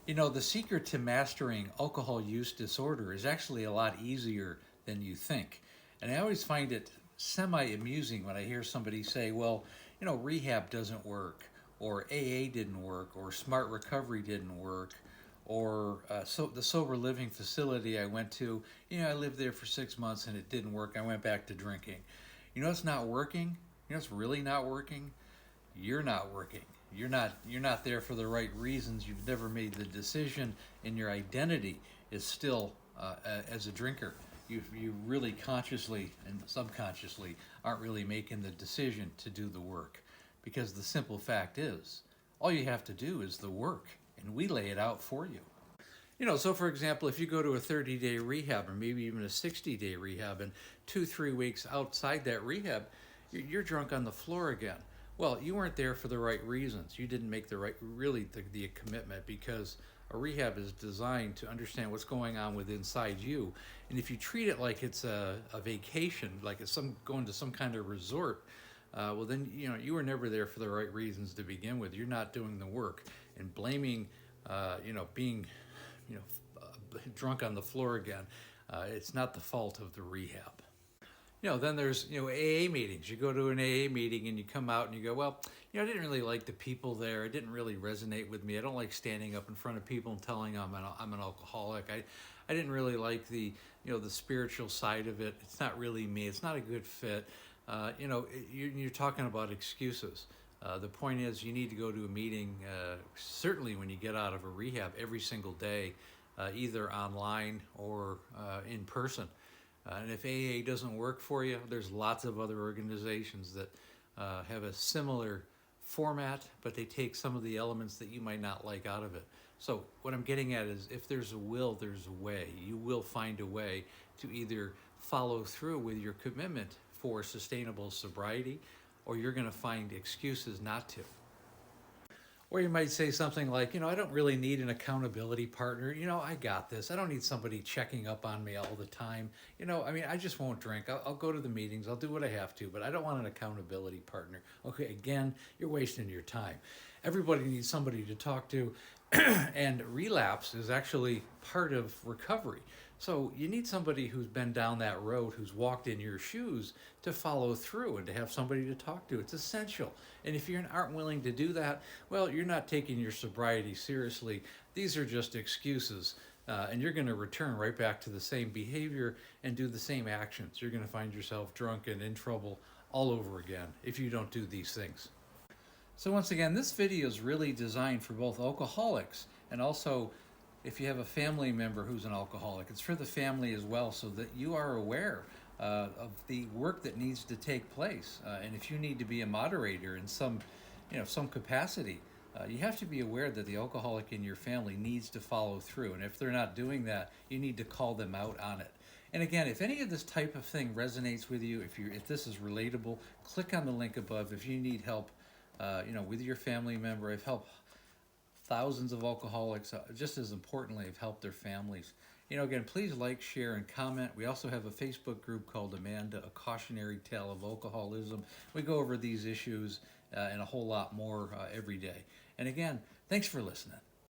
You know, the secret to mastering alcohol use disorder is actually a lot easier than you think. And I always find it semi amusing when I hear somebody say, well, rehab doesn't work, or AA didn't work, or smart recovery didn't work, or so the sober living facility I went to, I lived there for 6 months and it didn't work. I went back to drinking. It's not working? It's really not working? You're not working. You're not there for the right reasons. You've never made the decision, and your identity is still as a drinker. You really consciously and subconsciously aren't really making the decision to do the work, because the simple fact is, all you have to do is the work, and we lay it out for you. So for example, if you go to a 30-day rehab, or maybe even a 60-day rehab, and 2-3 weeks outside that rehab, you're drunk on the floor again. Well, you weren't there for the right reasons. You didn't make the commitment, because a rehab is designed to understand what's going on with inside you. And if you treat it like it's a vacation, like it's going to some kind of resort, well then you were never there for the right reasons to begin with. You're not doing the work, and blaming, being, drunk on the floor again. It's not the fault of the rehab. Then there's, AA meetings. You go to an AA meeting and you come out and you go, well, I didn't really like the people there. It didn't really resonate with me. I don't like standing up in front of people and telling them I'm an alcoholic. I didn't really like the spiritual side of it. It's not really me. It's not a good fit. You're talking about excuses. The point is, you need to go to a meeting, certainly when you get out of a rehab, every single day, either online or in person. And if AA doesn't work for you, there's lots of other organizations that have a similar format, but they take some of the elements that you might not like out of it. So what I'm getting at is, if there's a will, there's a way. You will find a way to either follow through with your commitment for sustainable sobriety, or you're going to find excuses not to. Or you might say something like, I don't really need an accountability partner. I got this. I don't need somebody checking up on me all the time. I just won't drink. I'll go to the meetings. I'll do what I have to, but I don't want an accountability partner. Okay, again, you're wasting your time. Everybody needs somebody to talk to, and relapse is actually part of recovery. So you need somebody who's been down that road, who's walked in your shoes, to follow through and to have somebody to talk to. It's essential. And if you aren't willing to do that, well, you're not taking your sobriety seriously. These are just excuses. And you're going to return right back to the same behavior and do the same actions. You're going to find yourself drunk and in trouble all over again if you don't do these things. So once again, this video is really designed for both alcoholics and also if you have a family member who's an alcoholic. It's for the family as well, so that you are aware of the work that needs to take place. And if you need to be a moderator in some capacity, you have to be aware that the alcoholic in your family needs to follow through. And if they're not doing that, you need to call them out on it. And again, if any of this type of thing resonates with you, if this is relatable, click on the link above. If you need help, with your family member, I've helped thousands of alcoholics. Just as importantly, I've helped their families. Again, please like, share, and comment. We also have a Facebook group called Amanda, A Cautionary Tale of Alcoholism. We go over these issues and a whole lot more every day. And again, thanks for listening.